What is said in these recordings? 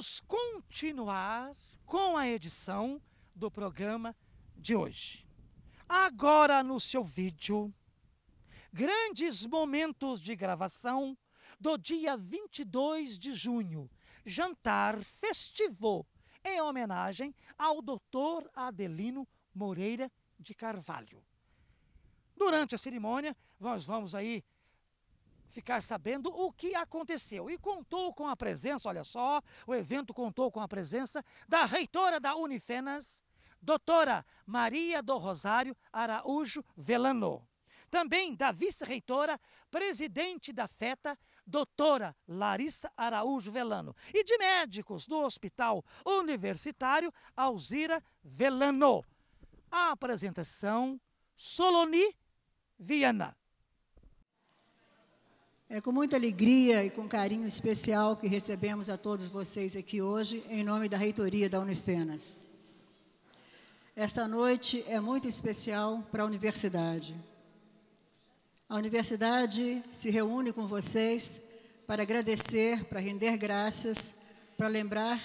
Vamos continuar com a edição do programa de hoje. Agora no seu vídeo, grandes momentos de gravação do dia 22 de junho, jantar festivo, em homenagem ao Dr. Adelino Moreira de Carvalho. Durante a cerimônia, nós vamos aí ficar sabendo o que aconteceu. E contou com a presença, olha só, o evento contou com a presença da reitora da Unifenas, doutora Maria do Rosário Araújo Velano. Também da vice-reitora, presidente da FETA, doutora Larissa Araújo Velano. E de médicos do Hospital Universitário Alzira Velano. A apresentação, Soloni Viana. É com muita alegria e com carinho especial que recebemos a todos vocês aqui hoje, em nome da reitoria da Unifenas. Esta noite é muito especial para a universidade. A universidade se reúne com vocês para agradecer, para render graças, para lembrar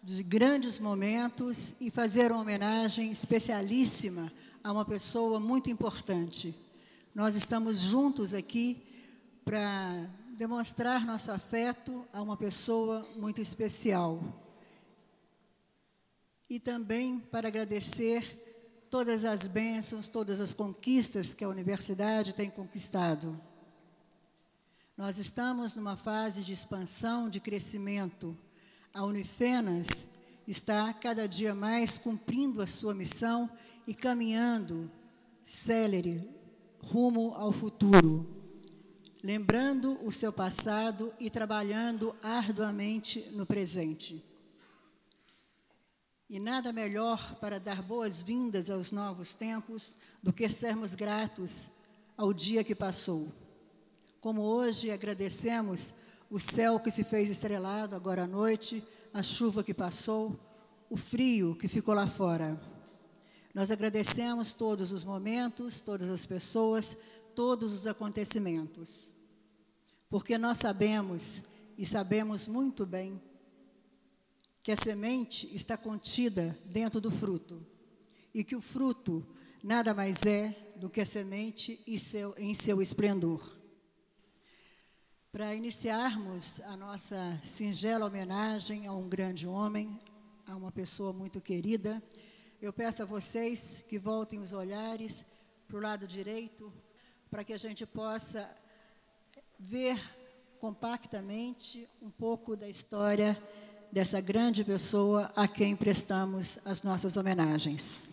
dos grandes momentos e fazer uma homenagem especialíssima a uma pessoa muito importante. Nós estamos juntos aqui para demonstrar nosso afeto a uma pessoa muito especial. E também para agradecer todas as bênçãos, todas as conquistas que a universidade tem conquistado. Nós estamos numa fase de expansão, de crescimento. A Unifenas está cada dia mais cumprindo a sua missão e caminhando célere rumo ao futuro, lembrando o seu passado e trabalhando arduamente no presente. E nada melhor para dar boas-vindas aos novos tempos do que sermos gratos ao dia que passou. Como hoje agradecemos o céu que se fez estrelado agora à noite, a chuva que passou, o frio que ficou lá fora. Nós agradecemos todos os momentos, todas as pessoas, todos os acontecimentos, porque nós sabemos, e sabemos muito bem, que a semente está contida dentro do fruto, e que o fruto nada mais é do que a semente em seu esplendor. Para iniciarmos a nossa singela homenagem a um grande homem, a uma pessoa muito querida, eu peço a vocês que voltem os olhares para o lado direito, para que a gente possa ver compactamente um pouco da história dessa grande pessoa a quem prestamos as nossas homenagens.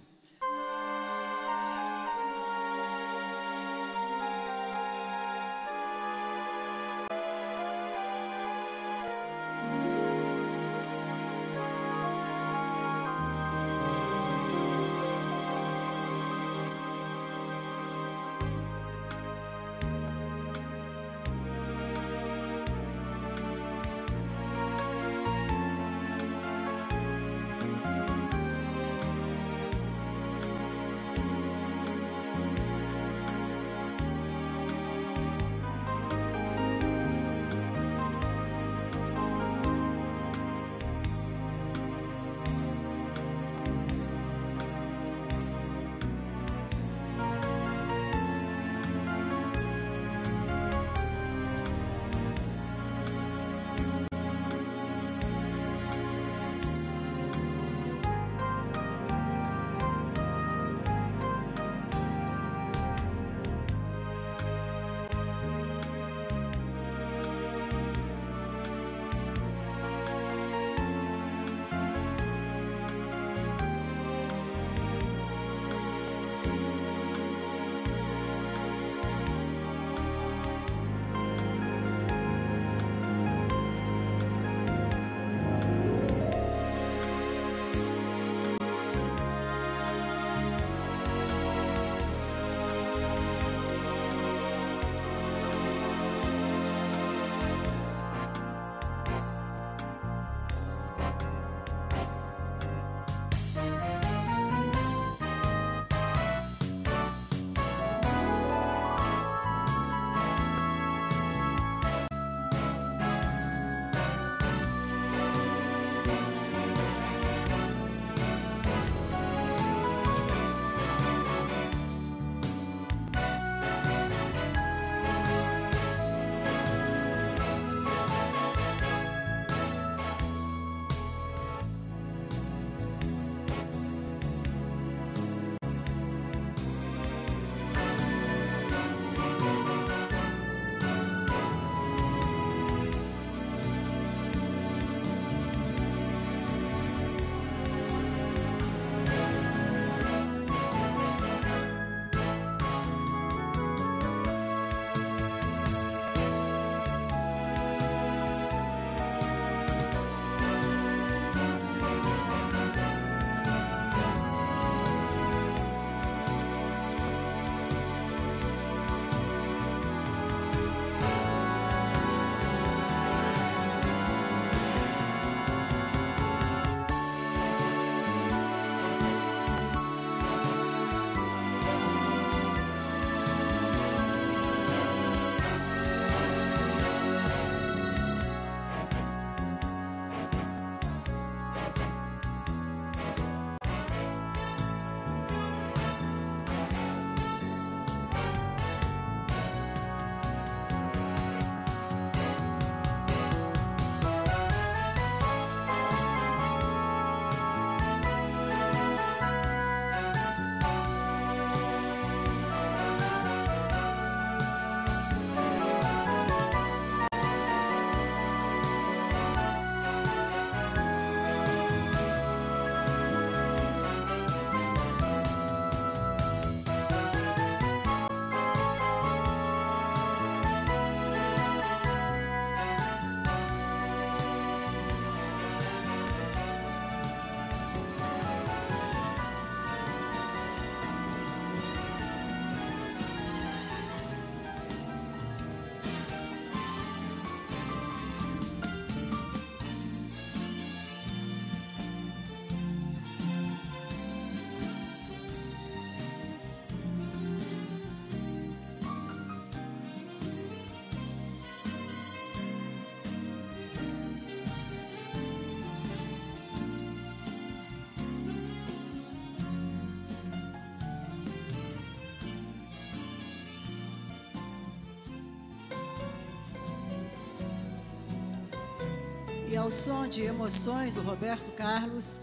E ao som de Emoções, do Roberto Carlos,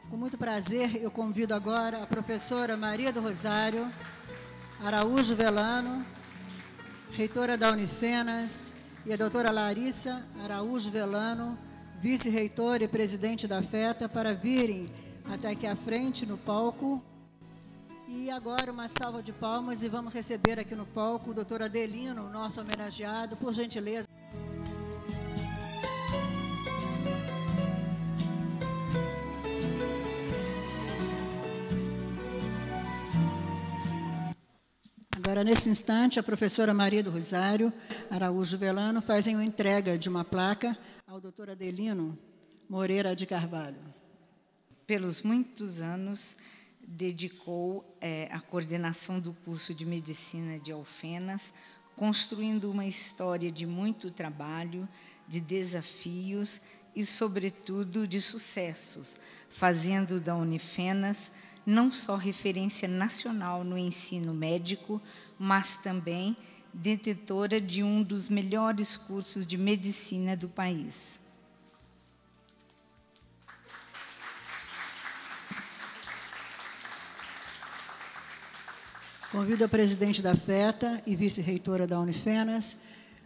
com muito prazer, eu convido agora a professora Maria do Rosário Araújo Velano, reitora da Unifenas, e a doutora Larissa Araújo Velano, vice-reitora e presidente da FETA, para virem até aqui à frente no palco. E agora uma salva de palmas e vamos receber aqui no palco o doutor Adelino, nosso homenageado, por gentileza. Agora, nesse instante, a professora Maria do Rosário Araújo Velano faz uma entrega de uma placa ao doutor Adelino Moreira de Carvalho. Pelos muitos anos, dedicou a coordenação do curso de Medicina de Alfenas, construindo uma história de muito trabalho, de desafios e, sobretudo, de sucessos, fazendo da Unifenas não só referência nacional no ensino médico, mas também detentora de um dos melhores cursos de medicina do país. Convido a presidente da FETA e vice-reitora da Unifenas,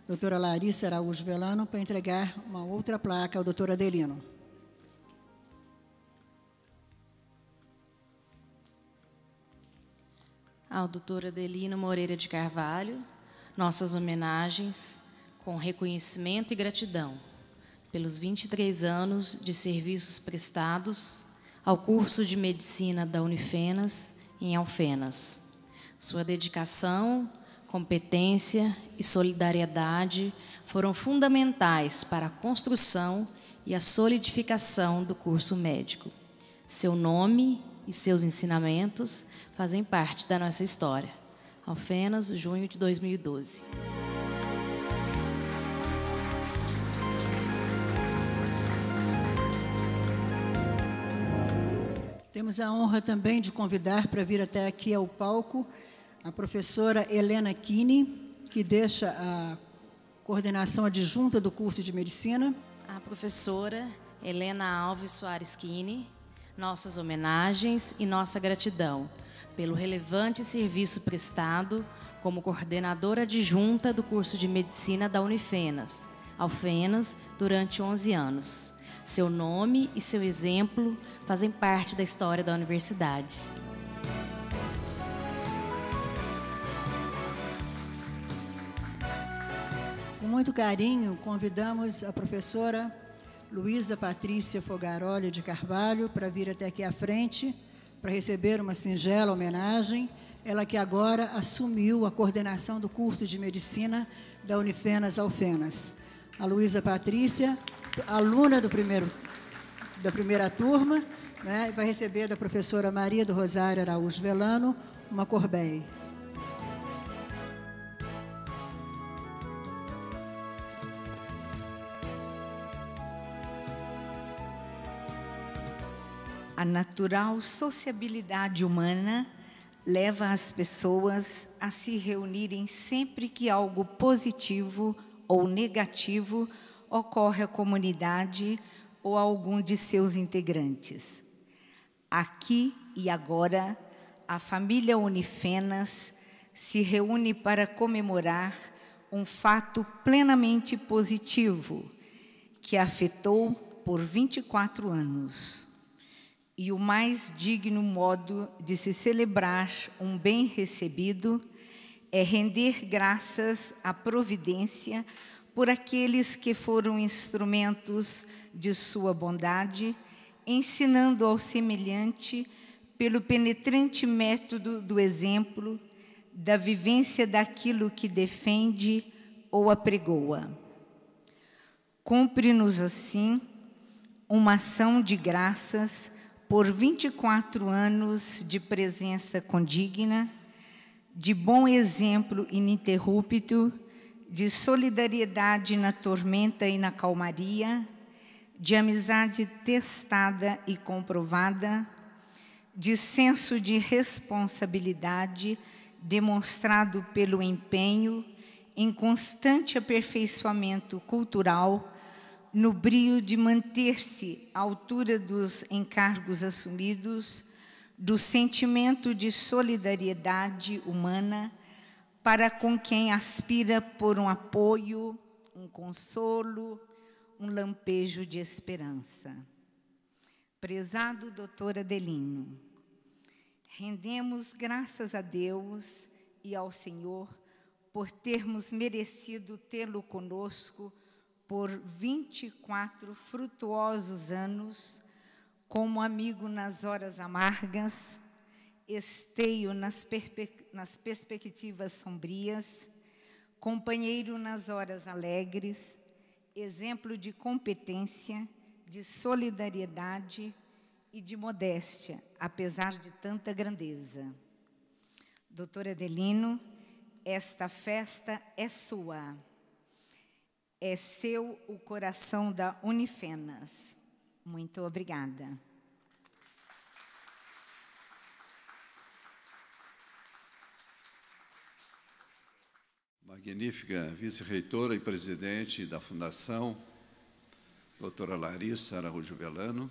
doutora Larissa Araújo Velano, para entregar uma outra placa ao doutor Adelino. Ao doutor Adelino Moreira de Carvalho, nossas homenagens com reconhecimento e gratidão pelos 23 anos de serviços prestados ao curso de Medicina da Unifenas em Alfenas. Sua dedicação, competência e solidariedade foram fundamentais para a construção e a solidificação do curso médico. Seu nome e seus ensinamentos fazem parte da nossa história. Alfenas, junho de 2012. Temos a honra também de convidar para vir até aqui ao palco a professora Helena Kini, que deixa a coordenação adjunta do curso de Medicina. A professora Helena Alves Soares Kini, nossas homenagens e nossa gratidão pelo relevante serviço prestado como coordenadora adjunta do curso de Medicina da Unifenas, Alfenas, durante 11 anos. Seu nome e seu exemplo fazem parte da história da universidade. Com muito carinho, convidamos a professora Luísa Patrícia Fogaroli de Carvalho para vir até aqui à frente para receber uma singela homenagem. Ela que agora assumiu a coordenação do curso de Medicina da Unifenas Alfenas. A Luísa Patrícia, aluna da primeira turma, né, vai receber da professora Maria do Rosário Araújo Velano uma corbeia. A natural sociabilidade humana leva as pessoas a se reunirem sempre que algo positivo ou negativo ocorre à comunidade ou a algum de seus integrantes. Aqui e agora, a família Unifenas se reúne para comemorar um fato plenamente positivo que afetou por 24 anos. E o mais digno modo de se celebrar um bem recebido é render graças à providência por aqueles que foram instrumentos de sua bondade, ensinando ao semelhante pelo penetrante método do exemplo, da vivência daquilo que defende ou apregoa. Cumpre-nos, assim, uma ação de graças por 24 anos de presença condigna, de bom exemplo ininterrupto, de solidariedade na tormenta e na calmaria, de amizade testada e comprovada, de senso de responsabilidade demonstrado pelo empenho em constante aperfeiçoamento cultural, no brio de manter-se à altura dos encargos assumidos, do sentimento de solidariedade humana para com quem aspira por um apoio, um consolo, um lampejo de esperança. Prezado doutor Adelino, rendemos graças a Deus e ao Senhor por termos merecido tê-lo conosco por 24 frutuosos anos, como amigo nas horas amargas, esteio nas perspectivas sombrias, companheiro nas horas alegres, exemplo de competência, de solidariedade e de modéstia, apesar de tanta grandeza. Doutor Adelino, esta festa é sua. É seu o coração da Unifenas. Muito obrigada. Magnífica vice-reitora e presidente da Fundação, doutora Larissa Araújo Velano,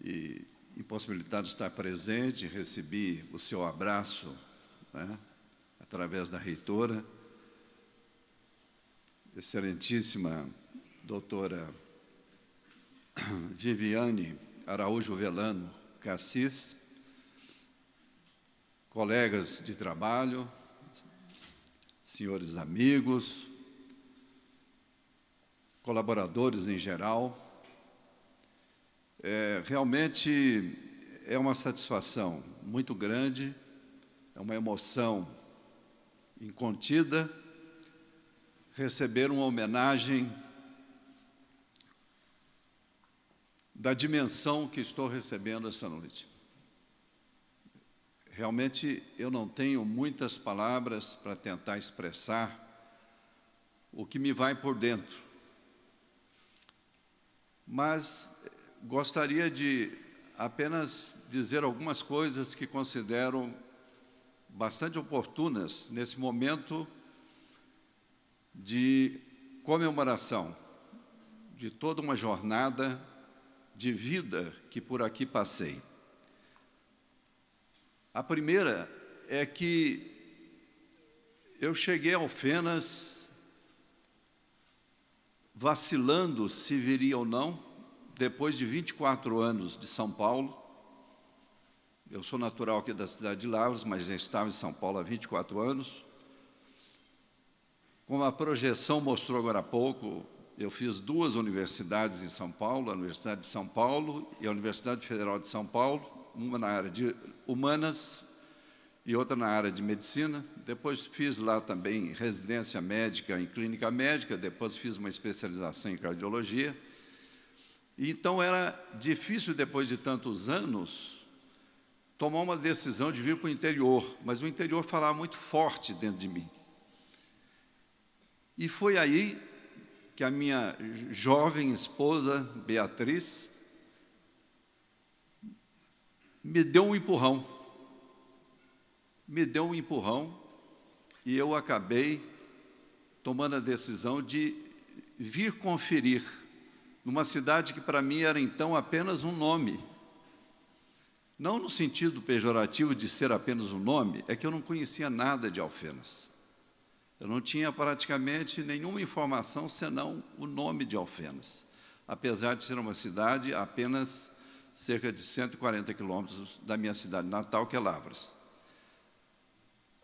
e impossibilitado de estar presente, recebi o seu abraço, né, através da reitora, excelentíssima doutora Viviane Araújo Velano Cassis, colegas de trabalho, senhores amigos, colaboradores em geral. Realmente é uma satisfação muito grande, é uma emoção incontida receber uma homenagem da dimensão que estou recebendo esta noite. Realmente, eu não tenho muitas palavras para tentar expressar o que me vai por dentro. Mas gostaria de apenas dizer algumas coisas que considero bastante oportunas nesse momento de comemoração de toda uma jornada de vida que por aqui passei. A primeira é que eu cheguei a Alfenas vacilando se viria ou não, depois de 24 anos de São Paulo. Eu sou natural aqui da cidade de Lavras, mas já estava em São Paulo há 24 anos. Como a projeção mostrou agora há pouco, eu fiz 2 universidades em São Paulo, a Universidade de São Paulo e a Universidade Federal de São Paulo, uma na área de humanas e outra na área de medicina. Depois fiz lá também residência médica em clínica médica, depois fiz uma especialização em cardiologia. E então era difícil, depois de tantos anos, tomar uma decisão de vir para o interior, mas o interior falava muito forte dentro de mim. E foi aí que a minha jovem esposa, Beatriz, me deu um empurrão. Me deu um empurrão e eu acabei tomando a decisão de vir conferir numa cidade que para mim era então apenas um nome. Não no sentido pejorativo de ser apenas um nome, é que eu não conhecia nada de Alfenas. Eu não tinha praticamente nenhuma informação senão o nome de Alfenas, apesar de ser uma cidade a apenas cerca de 140 quilômetros da minha cidade natal, que é Lavras.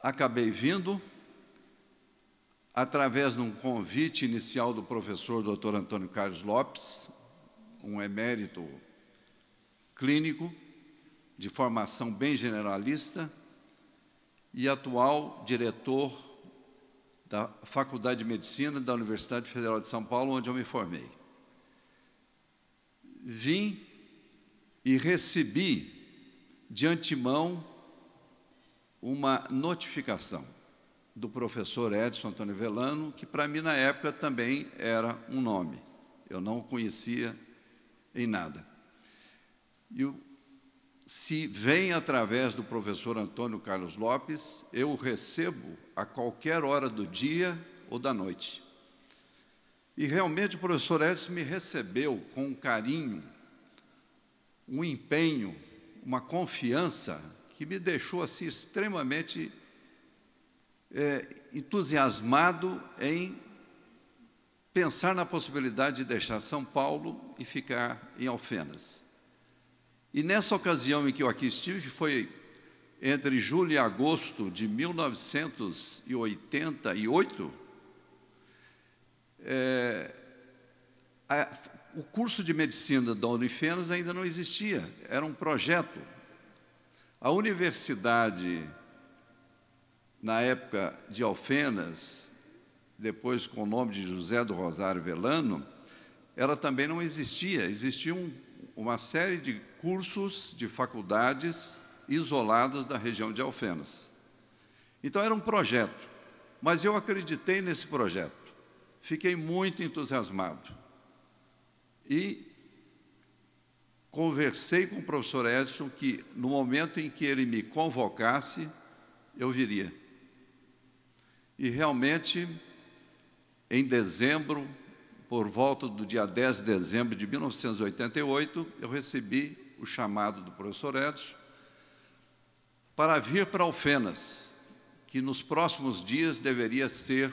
Acabei vindo através de um convite inicial do professor Dr. Antônio Carlos Lopes, um emérito clínico, de formação bem generalista e atual diretor da Faculdade de Medicina da Universidade Federal de São Paulo, onde eu me formei. Vim e recebi de antemão uma notificação do professor Edson Antônio Velano, que para mim na época também era um nome. Eu não o conhecia em nada. E se vem através do professor Antônio Carlos Lopes, eu o recebo a qualquer hora do dia ou da noite. E realmente o professor Edson me recebeu com um carinho, um empenho, uma confiança que me deixou assim extremamente entusiasmado em pensar na possibilidade de deixar São Paulo e ficar em Alfenas. E nessa ocasião em que eu aqui estive, que foi entre julho e agosto de 1988, o curso de medicina da Unifenas ainda não existia, era um projeto. A universidade, na época de Alfenas, depois com o nome de José do Rosário Velano, ela também não existia. Existiam uma série de cursos de faculdades isoladas da região de Alfenas. Então era um projeto, mas eu acreditei nesse projeto. Fiquei muito entusiasmado e conversei com o professor Edson que, no momento em que ele me convocasse, eu viria. E realmente, em dezembro, por volta do dia 10 de dezembro de 1988, eu recebi o chamado do professor Edson para vir para Alfenas, que nos próximos dias deveria ser,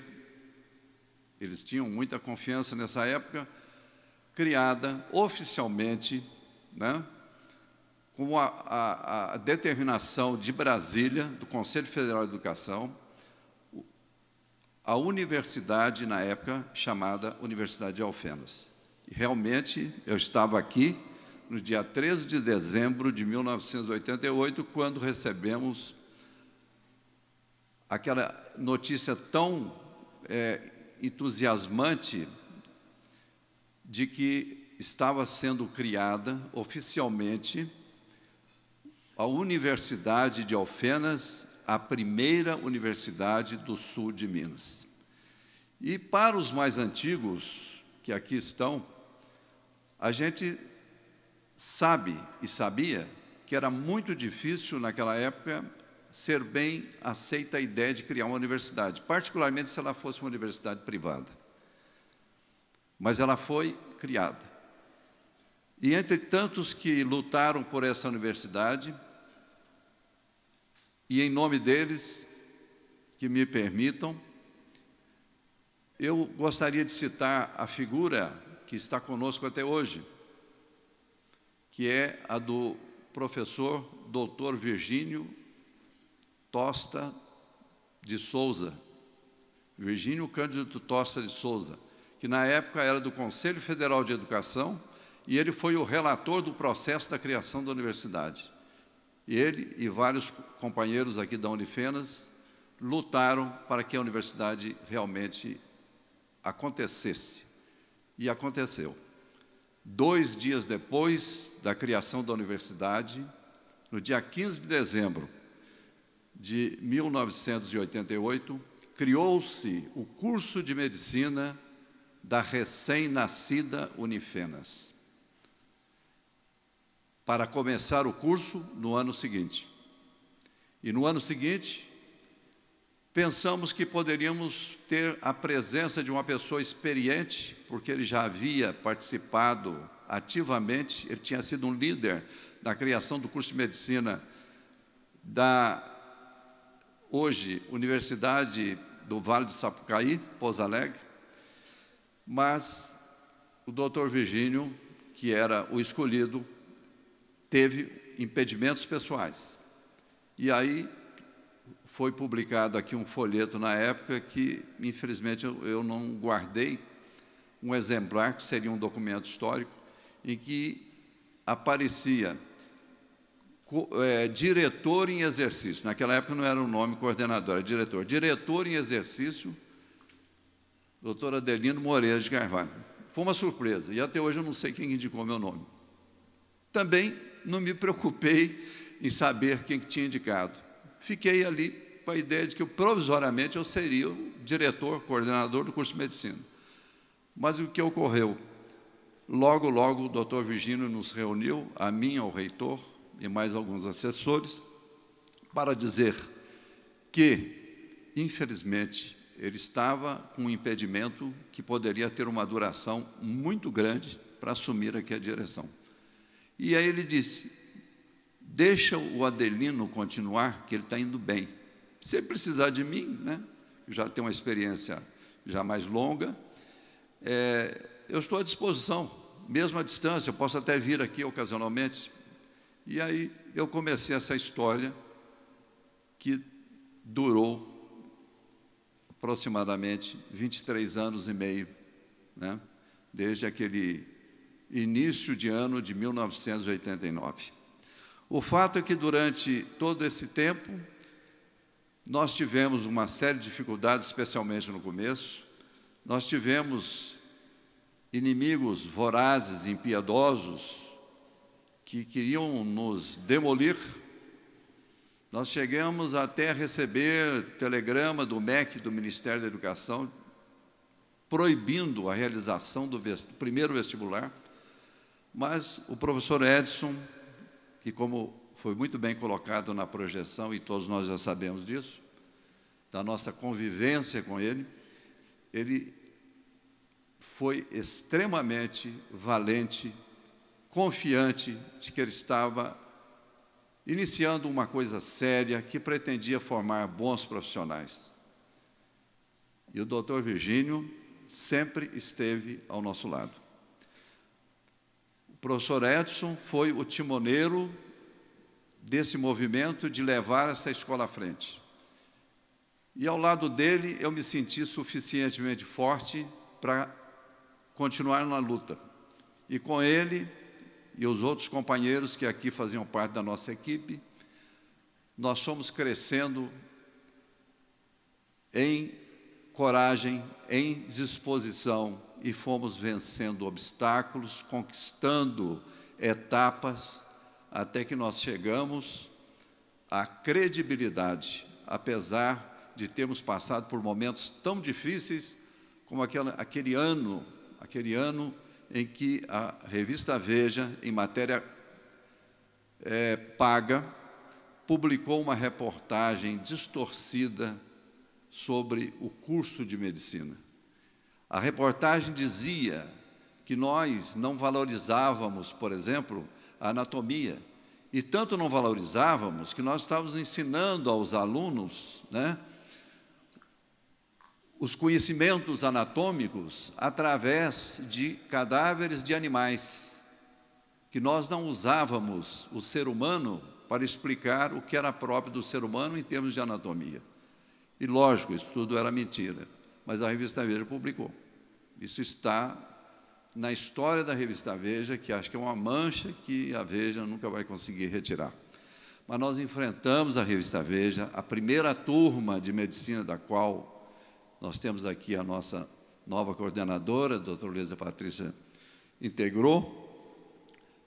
eles tinham muita confiança nessa época, criada oficialmente, né, com a determinação de Brasília, do Conselho Federal de Educação, a universidade, na época, chamada Universidade de Alfenas. E realmente, eu estava aqui no dia 13 de dezembro de 1988, quando recebemos aquela notícia tão entusiasmante de que estava sendo criada oficialmente a Universidade de Alfenas, a primeira universidade do sul de Minas. E para os mais antigos que aqui estão, a gente sabe e sabia que era muito difícil naquela época ser bem aceita a ideia de criar uma universidade, particularmente se ela fosse uma universidade privada. Mas ela foi criada. E entre tantos que lutaram por essa universidade, e em nome deles, que me permitam, eu gostaria de citar a figura que está conosco até hoje, que é a do professor Dr. Virgínio Tosta de Souza, Virgínio Cândido Tosta de Souza, que na época era do Conselho Federal de Educação, e ele foi o relator do processo da criação da universidade. E ele e vários companheiros aqui da Unifenas lutaram para que a universidade realmente acontecesse. E aconteceu. 2 dias depois da criação da universidade, no dia 15 de dezembro de 1988, criou-se o curso de medicina da recém-nascida Unifenas, para começar o curso no ano seguinte. E no ano seguinte, pensamos que poderíamos ter a presença de uma pessoa experiente, porque ele já havia participado ativamente, ele tinha sido um líder da criação do curso de medicina da, hoje, Universidade do Vale do Sapucaí, Pouso Alegre, mas o doutor Virgínio, que era o escolhido, teve impedimentos pessoais. E aí foi publicado aqui um folheto na época que, infelizmente, eu não guardei um exemplar, que seria um documento histórico, em que aparecia diretor em exercício. Naquela época não era o nome coordenador, era diretor. Diretor em exercício, doutor Adelino Moreira de Carvalho. Foi uma surpresa, e até hoje eu não sei quem indicou meu nome. Também não me preocupei em saber quem que tinha indicado. Fiquei ali com a ideia de que, provisoriamente, eu seria o diretor, coordenador do curso de medicina. Mas o que ocorreu? Logo, logo, o doutor Virgínio nos reuniu, a mim, ao reitor e mais alguns assessores, para dizer que, infelizmente, ele estava com um impedimento que poderia ter uma duração muito grande para assumir aqui a direção. E aí ele disse, deixa o Adelino continuar, que ele está indo bem. Se ele precisar de mim, né, já tenho uma experiência já mais longa, eu estou à disposição, mesmo à distância, eu posso até vir aqui ocasionalmente. E aí eu comecei essa história que durou aproximadamente 23 anos e meio, né, desde aquele início de ano de 1989. O fato é que durante todo esse tempo nós tivemos uma série de dificuldades, especialmente no começo. Nós tivemos inimigos vorazes, impiedosos, que queriam nos demolir. Nós chegamos até a receber telegrama do MEC, do Ministério da Educação, proibindo a realização do primeiro vestibular, mas o professor Edson, que como foi muito bem colocado na projeção, e todos nós já sabemos disso, da nossa convivência com ele, ele foi extremamente valente, confiante de que ele estava iniciando uma coisa séria que pretendia formar bons profissionais. E o doutor Virgínio sempre esteve ao nosso lado. O professor Edson foi o timoneiro desse movimento de levar essa escola à frente. E ao lado dele eu me senti suficientemente forte para continuar na luta. E com ele e os outros companheiros que aqui faziam parte da nossa equipe, nós fomos crescendo em coragem, em disposição, e fomos vencendo obstáculos, conquistando etapas, até que nós chegamos à credibilidade, apesar de termos passado por momentos tão difíceis como aquele ano em que a revista Veja, em matéria paga, publicou uma reportagem distorcida sobre o curso de medicina. A reportagem dizia que nós não valorizávamos, por exemplo, a anatomia, e tanto não valorizávamos que nós estávamos ensinando aos alunos, né, os conhecimentos anatômicos através de cadáveres de animais, que nós não usávamos o ser humano para explicar o que era próprio do ser humano em termos de anatomia. E, lógico, isso tudo era mentira, mas a revista Veja publicou. Isso está na história da revista Veja, que acho que é uma mancha que a Veja nunca vai conseguir retirar. Mas nós enfrentamos a revista Veja, a primeira turma de medicina da qual nós temos aqui a nossa nova coordenadora, a doutora Luísa Patrícia, integrou.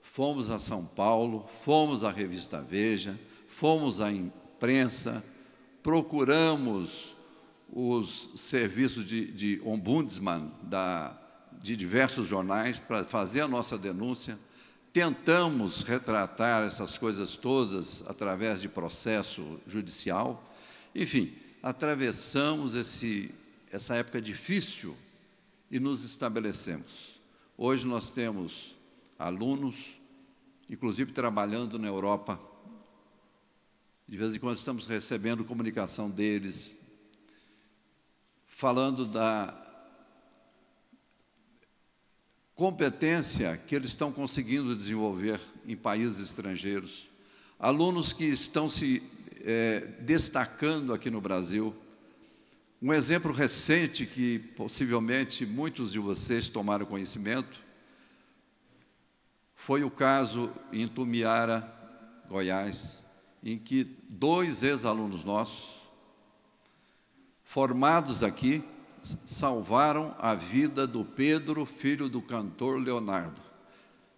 Fomos a São Paulo, fomos à revista Veja, fomos à imprensa, procuramos os serviços de ombudsman de diversos jornais para fazer a nossa denúncia, tentamos retratar essas coisas todas através de processo judicial, enfim, atravessamos essa época difícil e nos estabelecemos. Hoje nós temos alunos, inclusive trabalhando na Europa. De vez em quando estamos recebendo comunicação deles, falando da competência que eles estão conseguindo desenvolver em países estrangeiros. Alunos que estão se destacando aqui no Brasil. Um exemplo recente que possivelmente muitos de vocês tomaram conhecimento foi o caso em Tumiara, Goiás, em que 2 ex-alunos nossos, formados aqui, salvaram a vida do Pedro, filho do cantor Leonardo.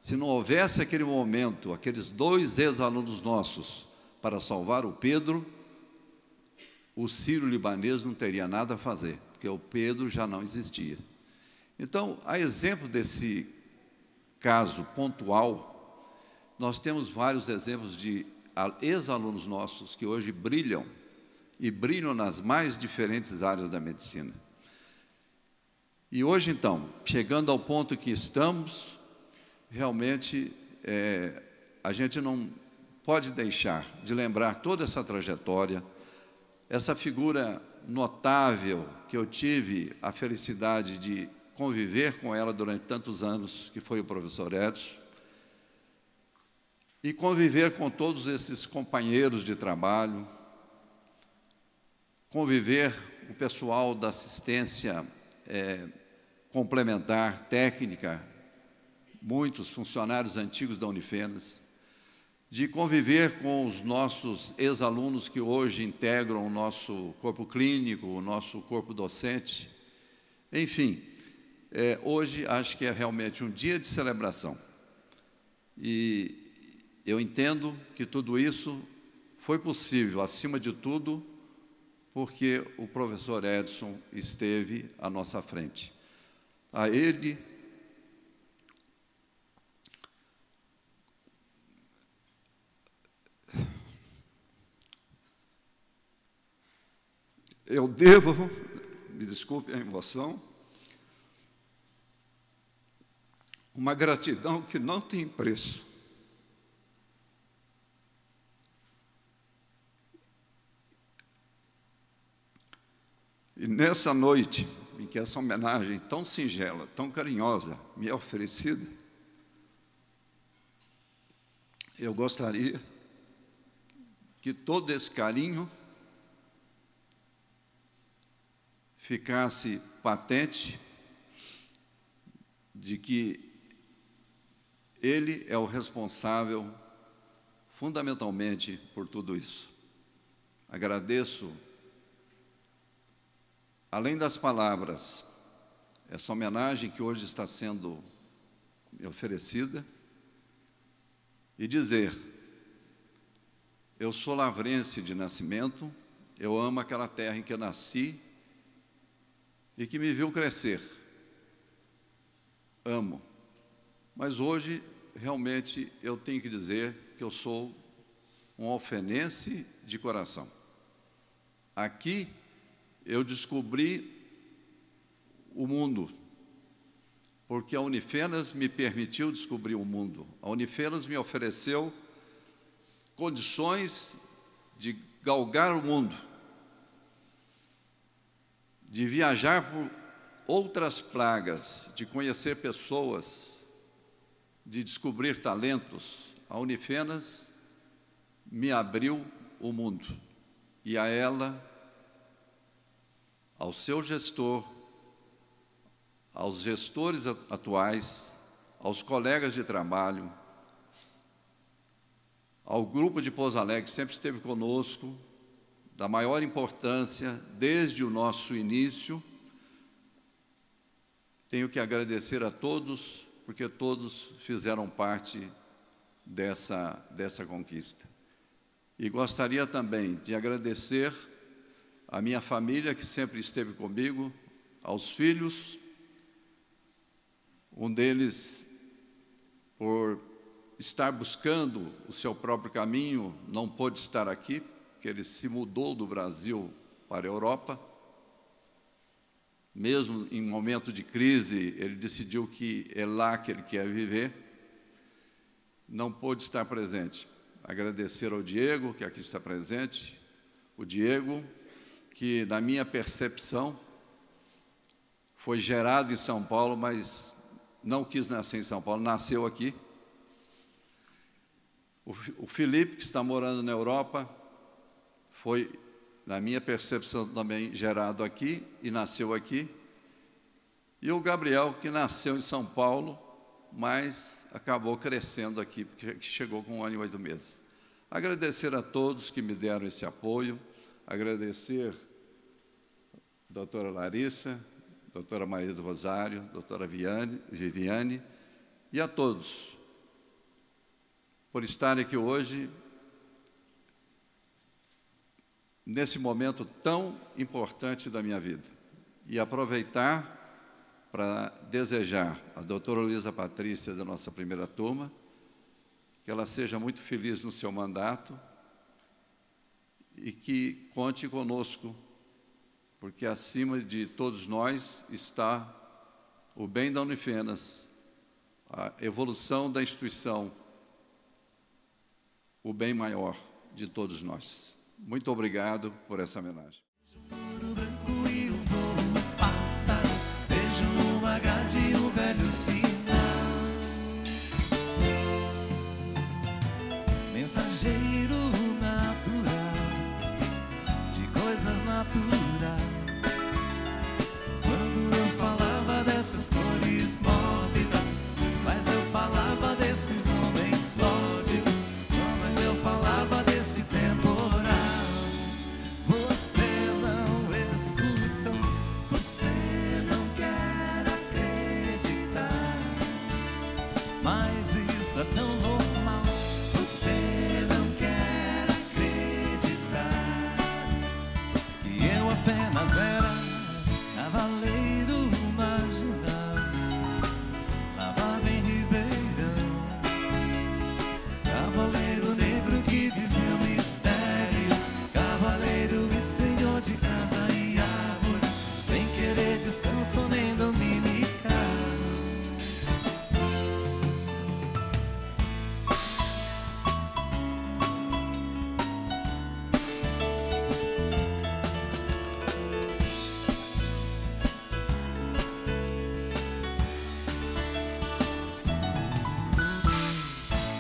Se não houvesse aquele momento, aqueles 2 ex-alunos nossos, para salvar o Pedro, o sírio-libanês não teria nada a fazer, porque o Pedro já não existia. Então, a exemplo desse caso pontual, nós temos vários exemplos de ex-alunos nossos que hoje brilham e brilham nas mais diferentes áreas da medicina. E hoje, então, chegando ao ponto que estamos, realmente a gente não pode deixar de lembrar toda essa trajetória, essa figura notável que eu tive a felicidade de conviver com ela durante tantos anos, que foi o professor Edson, e conviver com todos esses companheiros de trabalho, conviver com o pessoal da assistência complementar, técnica, muitos funcionários antigos da Unifenas, de conviver com os nossos ex-alunos que hoje integram o nosso corpo clínico, o nosso corpo docente. Enfim, hoje acho que é realmente um dia de celebração. E eu entendo que tudo isso foi possível, acima de tudo, porque o professor Edson esteve à nossa frente. A ele, eu devo, me desculpe a emoção, uma gratidão que não tem preço. E nessa noite, em que essa homenagem tão singela, tão carinhosa, me é oferecida, eu gostaria que todo esse carinho ficasse patente de que ele é o responsável fundamentalmente por tudo isso. Agradeço, além das palavras, essa homenagem que hoje está sendo me oferecida, e dizer: eu sou lavrense de nascimento, eu amo aquela terra em que eu nasci e que me viu crescer. Amo. Mas hoje, realmente, eu tenho que dizer que eu sou um alfenense de coração. Aqui, eu descobri o mundo, porque a Unifenas me permitiu descobrir o mundo. A Unifenas me ofereceu condições de galgar o mundo, de viajar por outras pragas, de conhecer pessoas, de descobrir talentos. A Unifenas me abriu o mundo, e a ela, ao seu gestor, aos gestores atuais, aos colegas de trabalho, ao grupo de Pouso Alegre, que sempre esteve conosco, da maior importância desde o nosso início. Tenho que agradecer a todos, porque todos fizeram parte dessa conquista. E gostaria também de agradecer à minha família, que sempre esteve comigo, aos filhos. Um deles, por estar buscando o seu próprio caminho, não pôde estar aqui, porque ele se mudou do Brasil para a Europa. Mesmo em momento de crise, ele decidiu que é lá que ele quer viver. Não pôde estar presente. Agradecer ao Diego, que aqui está presente. O Diego, que, na minha percepção, foi gerado em São Paulo, mas não quis nascer em São Paulo, nasceu aqui. O Felipe, que está morando na Europa, foi, na minha percepção, também gerado aqui e nasceu aqui. E o Gabriel, que nasceu em São Paulo, mas acabou crescendo aqui, porque chegou com 1 ano e 8 meses. Agradecer a todos que me deram esse apoio, agradecer a doutora Larissa, doutora Maria do Rosário, doutora Viviane, e a todos, por estarem aqui hoje, nesse momento tão importante da minha vida. E aproveitar para desejar à doutora Luísa Patrícia, da nossa primeira turma, que ela seja muito feliz no seu mandato e que conte conosco, porque acima de todos nós está o bem da Unifenas, a evolução da instituição, o bem maior de todos nós. Muito obrigado por essa homenagem. O branco e o voo passa, vejo uma grade e um velho sinal, mensageiro natural de coisas naturais. Quando eu falava dessas cores móvidas, mas eu falava desses homens sólidos. Quando eu falava desse temporal, você não escutou, você não quer acreditar, mas isso é tão normal. Você não quer acreditar que eu apenas era cavaleiro marginal, lavado em Ribeirão, cavaleiro negro que viveu mistérios, cavaleiro e senhor de casa e árvore, sem querer descanso nem dominical.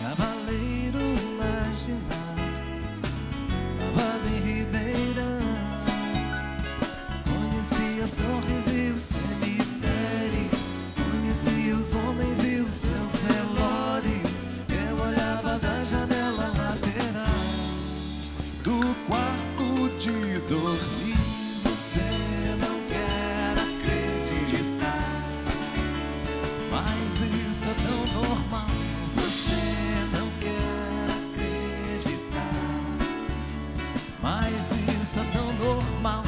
Cavaleiro marginal, lavado em Ribeirão, conheci as torres e os cemitérios, conheci os homens e os seus velórios. Eu olhava da janela lateral do quarto de dormir. Você não quer acreditar, mas isso é tão normal. Você não quer acreditar, mas isso é tão normal.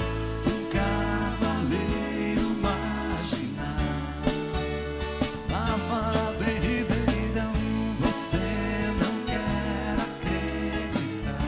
Um cavaleiro marginal, lavado em Ribeirão. Você não quer acreditar.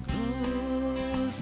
Cruz